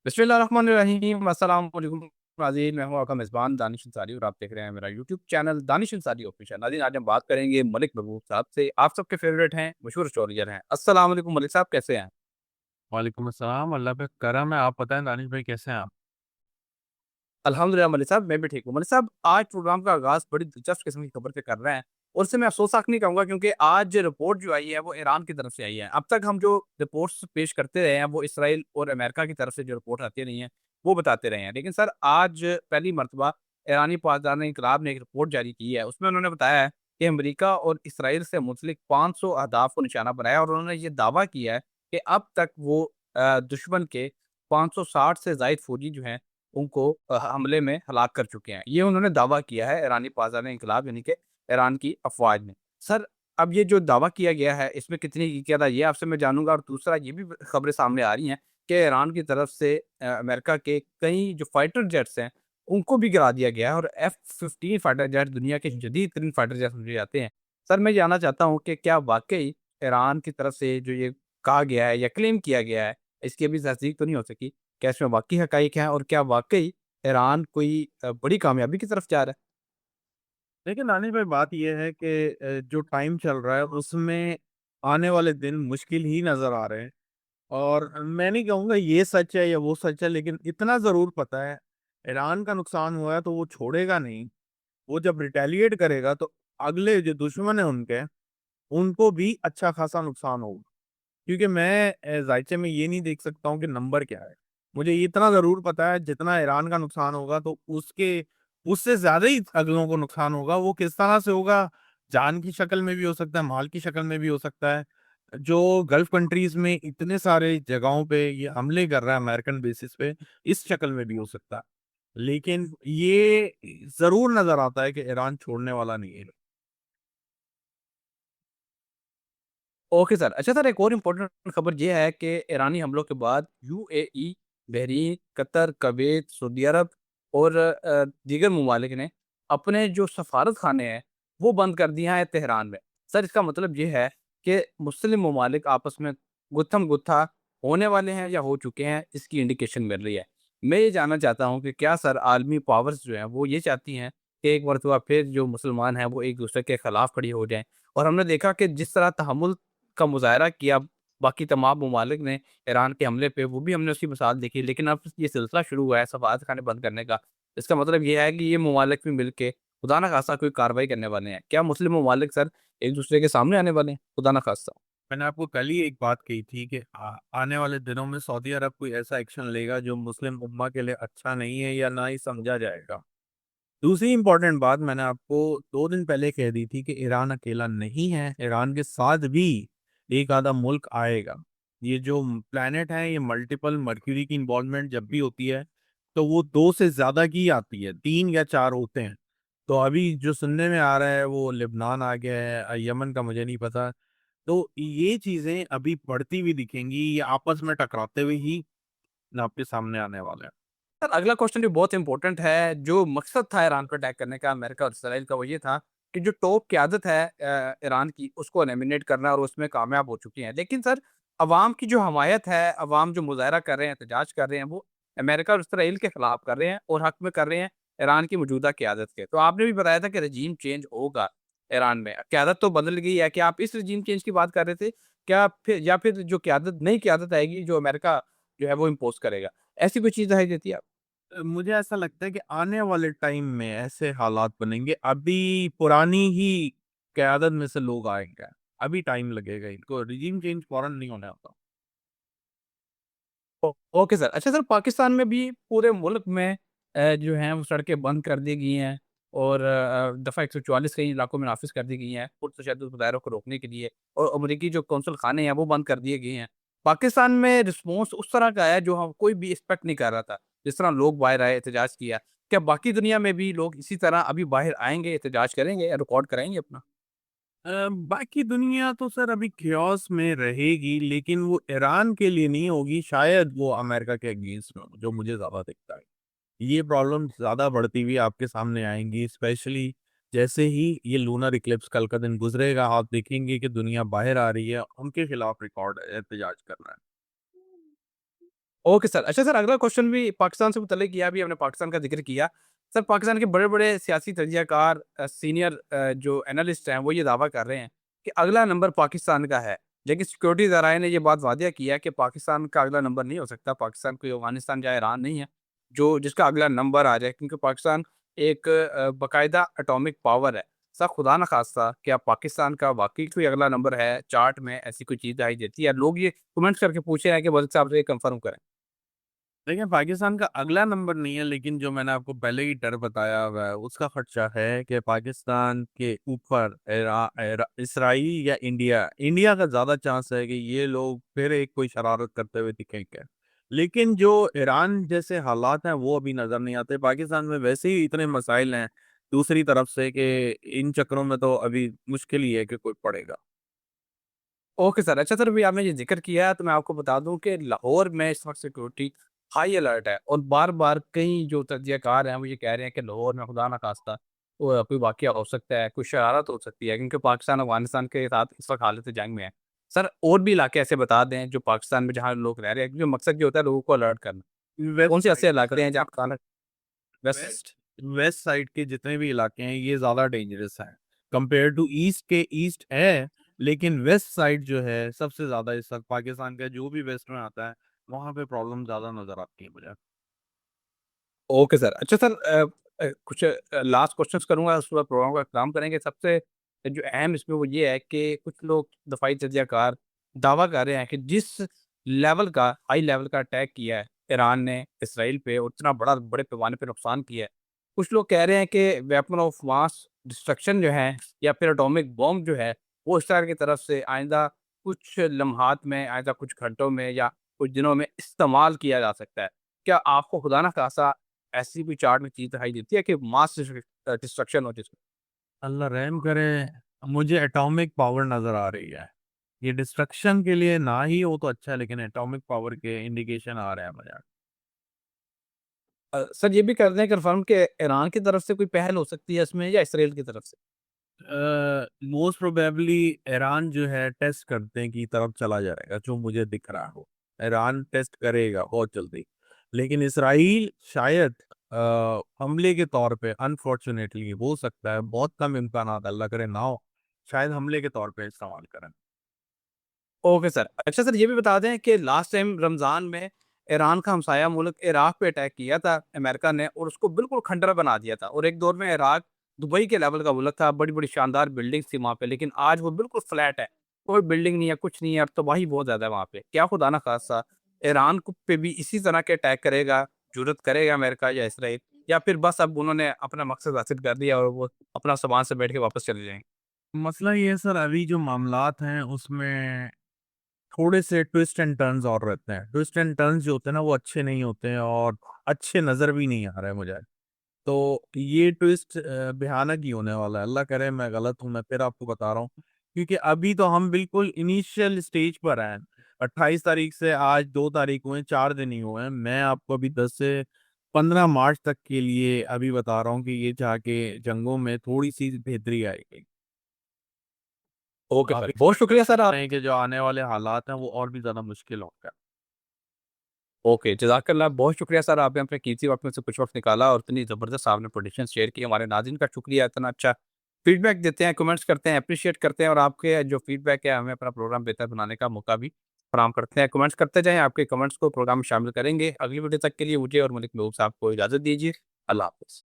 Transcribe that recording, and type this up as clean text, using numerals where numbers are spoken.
बिस्मिल्लाहिर्रहमानिर्रहीम अस्सलाम वालेकुम नाज़रीन, मैं हूँ आपका मेज़बान दानिश अंसारी और आप देख रहे हैं मेरा YouTube channel Danish Ansari official. नाज़रीन, आज हम बात करेंगे मलिक महबूब साहब से। आप सबके फेवरेट हैं, मशहूर स्टोरीटेलर हैं। अस्सलाम वालेकुम मलिक साहब, कैसे हैं? वालेकुम अस्सलाम, अल्लाह पे करम है। आप बताएँ दानिश भाई कैसे हैं आप? अल्हम्दुलिल्लाह मलिक साहब, मैं भी ठीक हूँ। मलिक साहब, आज प्रोग्राम का आगाज़ बड़ी दिलचस्प किस्म की खबर से कर रहे हैं और इससे मैं अफ़सोसनाक नहीं कहूँगा, क्योंकि आज रिपोर्ट जो आई है वो ईरान की तरफ से आई है। अब तक हम जो रिपोर्ट्स पेश करते रहे हैं वो इसराइल और अमेरिका की तरफ से जो रिपोर्ट आती रही हैं, वो बताते रहे हैं। लेकिन सर, आज पहली मर्तबा ईरानी पासदार इनकलाब ने एक रिपोर्ट जारी की है। उसमें उन्होंने बताया है कि अमेरिका और इसराइल से मुंसलिक 500 अहदाफ को निशाना बनाया और उन्होंने ये दावा किया है कि अब तक वो दुश्मन के 560 से ज़ायद फौजी जो हैं उनको हमले में हलाक कर चुके हैं। ये उन्होंने दावा किया है ईरानी पासदार इनकलाब यानी कि ईरान की अफ़वाज ने। सर, अब ये जो दावा किया गया है इसमें कितनी हकीकत है, ये आपसे मैं जानूँगा। और दूसरा ये भी खबरें सामने आ रही हैं कि ईरान की तरफ से अमेरिका के कई जो फाइटर जेट्स हैं उनको भी गिरा दिया गया है और F-15 फाइटर जेट दुनिया के जदीद तरीन फाइटर जेट समझे जाते हैं। सर, मैं जानना चाहता हूँ कि क्या वाक़ई ईरान की तरफ से जो ये कहा गया है या क्लेम किया गया है, इसकी अभी तस्दीक तो नहीं हो सकी। क्या इसमें वाक़ई हक़ाइक़ हैं और क्या वाक़ई ईरान कोई बड़ी कामयाबी की तरफ जा रहा है? देखिए दानिश भाई बात ये है कि जो टाइम चल रहा है उसमें आने वाले दिन मुश्किल ही नज़र आ रहे हैं। और मैं नहीं कहूँगा ये सच है या वो सच है, लेकिन इतना ज़रूर पता है, ईरान का नुकसान हुआ है तो वो छोड़ेगा नहीं। वो जब रिटेलिएट करेगा तो अगले जो दुश्मन है उनके, उनको भी अच्छा खासा नुकसान होगा। क्योंकि मैं ज़ायचे में ये नहीं देख सकता हूँ कि नंबर क्या है। मुझे इतना ज़रूर पता है जितना ईरान का नुकसान होगा तो उसके उससे ज़्यादा ही अगलों को नुकसान होगा। वो किस तरह से होगा? जान की शक्ल में भी हो सकता है, माल की शक्ल में भी हो सकता है। जो गल्फ़ कंट्रीज़ में इतने सारे जगहों पे ये हमले कर रहा है अमेरिकन बेसिस पे, इस शक्ल में भी हो सकता है। लेकिन ये ज़रूर नज़र आता है कि ईरान छोड़ने वाला नहीं है। Okay sir. अच्छा सर, एक और इम्पोर्टेंट खबर ये है कि ईरानी हमलों के बाद UAE, Bahrain, Qatar, Kuwait, Saudi Arab और दीगर ममालिक ने अपने जो सफारत खाने हैं, वो बंद कर दिए हैं तेहरान में। सर, इसका मतलब ये है कि मुस्लिम ममालिक आपस में गुत्थम-गुत्था होने वाले हैं या हो चुके हैं, इसकी इंडिकेशन मिल रही है। मैं ये जानना चाहता हूँ कि क्या सर आलमी पावर्स जो हैं, वो ये चाहती हैं कि एक मर्तबा फिर जो मुसलमान हैं, वो एक-दूसरे के खिलाफ खड़ी हो जाएँ? और हमने देखा कि जिस तरह तहम्मुल का मुज़ाहरा किया बाकी तमाम ममालिक ने ईरान के हमले पे, वो भी हमने उसकी मिसाल देखी। लेकिन अब ये सिलसिला शुरू हुआ है सफारतखाने बंद करने का। इसका मतलब ये है कि ये ममालिक भी मिल के खुदा न खास्ता कोई कार्रवाई करने वाले हैं। क्या मुस्लिम ममालिक सर एक-दूसरे के सामने आने वाले हैं? खुदा न खास्ता। मैंने आपको कल ही एक बात कही थी कि आने वाले दिनों में सऊदी अरब कोई ऐसा एक्शन लेगा जो मुस्लिम उम्मा के लिए अच्छा नहीं है या ना ही समझा जाएगा। दूसरी इंपॉर्टेंट बात मैंने आपको 2 दिन पहले कह दी थी कि ईरान अकेला नहीं है, ईरान के साथ भी एक आधा मुल्क आएगा। ये जो प्लैनेट है, ये मल्टीपल मर्क्यूरी की इन्वॉल्वमेंट जब भी होती है, तो वो 2 से ज़्यादा की आती है, 3 या 4 होते हैं। तो अभी जो सुनने में आ रहा है वो लेबनान आ गया है, यमन का मुझे नहीं पता। तो ये चीज़ें अभी बढ़ती हुई दिखेंगी, ये आपस में टकराते हुए ही आपके सामने आने वाले हैं। सर, अगला क्वेश्चन जो बहुत इंपॉर्टेंट है, जो मकसद था ईरान पे अटैक करने का अमेरिका और इसराइल का, वो ये था कि जो टॉप क़यादत है ईरान की, उसको एलिमिनेट करना, और उसमें कामयाब हो चुकी हैं। लेकिन सर, अवाम की जो हमायत है, अवाम जो मुज़ाहरा कर रहे हैं, एहतजाज कर रहे हैं, वो अमेरिका और इसराइल के खिलाफ कर रहे हैं और हक़ में कर रहे हैं ईरान की मौजूदा क़यादत के। तो आपने भी बताया था कि रजीम चेंज होगा ईरान में। क़यादत तो बदल गई है, क्या आप इस रजीम चेंज की बात कर रहे थे? क्या फिर या फिर जो क़यादत नई क़यादत आएगी, जो अमेरिका जो है वो इम्पोज़ करेगा? ऐसी कोई चीज़ दिखाई देती है? मुझे ऐसा लगता है कि आने वाले टाइम में ऐसे हालात बनेंगे। अभी पुरानी ही क़यादत में से लोग आएँगे। अभी टाइम लगेगा इनको, रेज़ीम चेंज फ़ौरन नहीं होने वाला। Okay sir. अच्छा सर, पाकिस्तान में भी पूरे मुल्क में जो हैं वो सड़कें बंद कर दी गई हैं और दफ़ा 144 कई इलाकों में नाफ़िज़ कर दी गई हैं पुरतशद्दुद मुज़ाहरों को रोकने के लिए, और अमरीकी जो कौंसल खाने हैं वो बंद कर दिए गए हैं। पाकिस्तान में रिस्पॉन्स उस तरह का है जो हम कोई भी एक्सपेक्ट नहीं कर रहा था। जिस तरह लोग बाहर आए, एहतजाज किया। क्या बाकी दुनिया में भी लोग इसी तरह अभी बाहर आएँगे, एहतजाज करेंगे या रिकॉर्ड कराएँगे अपना? बाकी दुनिया तो सर अभी chaos में रहेगी, लेकिन वो ईरान के लिए नहीं होगी, शायद वो अमेरिका के अगेंस्ट में हो, जो मुझे ज़्यादा दिखता है। ये प्रॉब्लम ज़्यादा बढ़ती हुई आपके सामने आएँगी, स्पेशली जैसे ही ये लूनर इक्लिप्स कल का दिन गुज़रेगा, आप देखेंगे कि दुनिया बाहर आ रही है, उनके खिलाफ रिकॉर्ड एहतजाज कर रहा है। Okay sir. अच्छा सर, अगला क्वेश्चन भी पाकिस्तान से मुतल्लिक किया, अभी हमने पाकिस्तान का ज़िक्र किया। सर पाकिस्तान के बड़े-बड़े सियासी तजज़ियाकार सीनियर जो एनालिस्ट हैं, वो ये दावा कर रहे हैं कि अगला नंबर पाकिस्तान का है। लेकिन सिक्योरिटी ज़राए ने ये बात वादिया किया कि पाकिस्तान का अगला नंबर नहीं हो सकता। पाकिस्तान कोई अफ़गानिस्तान या ईरान नहीं है, जो जिसका अगला नंबर आ जाए, क्योंकि पाकिस्तान एक बाकायदा एटॉमिक पावर है। सर खुदा न खास्ता क्या पाकिस्तान का वाक़ई कोई अगला नंबर है? चार्ट में ऐसी कोई चीज़ दिखाई देती है? लोग ये कमेंट्स करके पूछ रहे हैं कि मलिक साहब से ये कन्फर्म करें। देखिए, पाकिस्तान का अगला नंबर नहीं है, लेकिन जो मैंने आपको पहले ही डर बताया हुआ है, उसका खदशा है कि पाकिस्तान के ऊपर इसराइल या इंडिया इंडिया का ज़्यादा चांस है कि ये लोग फिर एक कोई शरारत करते हुए दिखेंगे। लेकिन जो ईरान जैसे हालात हैं, वो अभी नज़र नहीं आते। पाकिस्तान में वैसे ही इतने मसाइल हैं दूसरी तरफ से कि इन चक्करों में तो अभी मुश्किल ही है कि कोई पड़ेगा। Okay sir. अच्छा सर, अभी आपने ये ज़िक्र किया है, तो मैं आपको बता दूँ कि लाहौर में इस वक़्त सिक्योरिटी हाई अलर्ट है, और बार-बार कई जो तजज़ियाकार हैं, वो ये कह रहे हैं कि लाहौर में खुदा न ख़ास्ता कोई वाक़या हो सकता है, कोई शरारत हो सकती है, क्योंकि पाकिस्तान अफ़गानिस्तान के साथ इस वक़्त हालत जंग में है। सर और भी इलाके ऐसे बता दें जो पाकिस्तान में जहाँ लोग रह रहे हैं, जो मकसद ये होता है लोगों को अलर्ट करना। वेस्ट कौन से ऐसे साइड इलाके हैं जहाँ अचानक वेस्ट वेस्ट? वेस्ट साइड के जितने भी इलाके हैं, ये ज़्यादा डेंजरस हैं कंपेयर टू ईस्ट के। ईस्ट है, लेकिन वेस्ट साइड जो है सबसे ज़्यादा इस वक्त पाकिस्तान का जो भी वेस्ट में आता है, वहाँ पे प्रॉब्लम ज़्यादा नज़र आती है मुझे। Okay sir. अच्छा सर, कुछ लास्ट क्वेश्चन्स करूँगा, उसके बाद प्रोग्राम का एहतराम करेंगे। सबसे जो अहम इसमें वो ये है कि कुछ लोग दफ़ाई तजज़ियाकार दावा कर रहे हैं कि जिस लेवल का, हाई लेवल का अटैक किया है ईरान ने इसराइल पे, और इतना बड़े पैमाने पे नुकसान किया है, कुछ लोग कह रहे हैं कि वेपन ऑफ मास डिस्ट्रक्शन जो है, या फिर एटॉमिक बॉम्ब जो है, वो इसराइल की तरफ से आइंदा कुछ लम्हात में, आइंदा कुछ घंटों में या कुछ दिनों में इस्तेमाल किया जा सकता है। क्या आपको खुदा न ख़ास्ता ऐसी कोई चार्ट में चीज़ दिखाई देती है कि मास डिस्ट्रक्शन हो जिसमें? अल्लाह रहम करे, मुझे एटॉमिक पावर नज़र आ रही है। ये डिस्ट्रक्शन के लिए ना ही हो तो अच्छा है, लेकिन एटॉमिक पावर के इंडिकेशन आ रहे हैं मुझे। सर ये भी कर दें कन्फर्म कि ईरान की तरफ से कोई पहल हो सकती है इसमें, या इसराइल की तरफ से? मोस्ट प्रोबेबली ईरान जो है टेस्ट करने की तरफ चला जाएगा, जो मुझे दिख रहा हो। ईरान टेस्ट करेगा बहुत जल्दी, लेकिन इसराइल शायद हमले के तौर पे अनफॉर्चुनेटली हो सकता है, बहुत कम इम्कान, अल्लाह करे ना हो, शायद हमले के तौर पे इस्तेमाल करें। Okay sir. अच्छा सर, ये भी बता दें कि लास्ट टाइम रमज़ान में ईरान का हमसाया मुल्क इराक पे अटैक किया था अमेरिका ने, और उसको बिल्कुल खंडर बना दिया था, और एक दौर में इराक दुबई के लेवल का मुल्क था, बड़ी-बड़ी शानदार बिल्डिंग्स थी वहाँ पे, लेकिन आज वो बिल्कुल फ्लैट है। कोई बिल्डिंग नहीं है, कुछ नहीं है, अब तबाही बहुत ज़्यादा है वहाँ पे। क्या खुदा ना खास्ता ईरान को पे भी इसी तरह के अटैक करेगा, जुर्रत करेगा अमेरिका या इसराइल, या फिर बस अब उन्होंने अपना मकसद हासिल कर लिया और वो अपना सामान से बैठ के वापस चले जाएँगे? मसला ये है सर, अभी जो मामलात हैं उसमें थोड़े से ट्विस्ट एंड टर्न्स और रहते हैं। ट्विस्ट एंड टर्न्स जो होते हैं ना, वो अच्छे नहीं होते हैं और अच्छे नज़र भी नहीं आ रहे हैं मुझे। तो ये ट्विस्ट भयानक ही होने वाला है। अल्लाह करे मैं गलत हूँ, मैं फिर आपको बता रहा हूँ। क्योंकि अभी तो हम बिल्कुल इनिशियल स्टेज पर हैं। 28 तारीख से आज 2 तारीख हुए हैं, 4 दिन ही हुए हैं। मैं आपको अभी 10 से 15 मार्च तक के लिए अभी बता रहा हूँ कि ये जाके जंगों में थोड़ी-सी बेहतरी आएगी। ओके आप सर, बहुत शुक्रिया सर आप। हैं कि जो आने वाले हालात हैं वो और भी ज़्यादा मुश्किल होंगे। ओके, जज़ाकल्लाह, बहुत शुक्रिया सर, आपने अपने कीमती वक़्त में से कुछ वक़्त निकाला और इतनी ज़बरदस्त आपने प्रेडिक्शंस शेयर की। हमारे नाज़रीन का शुक्रिया, इतना अच्छा फीडबैक देते हैं, कमेंट्स करते हैं, एप्रिशिएट करते हैं, और आपके जो फीडबैक है हमें अपना प्रोग्राम बेहतर बनाने का मौका भी फराहम करते हैं। कमेंट्स करते जाएँ, आपके कमेंट्स को प्रोग्राम में शामिल करेंगे। अगली वीडियो तक के लिए मुझे और मलिक महबूब साहब को इजाज़त दीजिए। अल्लाह हाफ़िज़।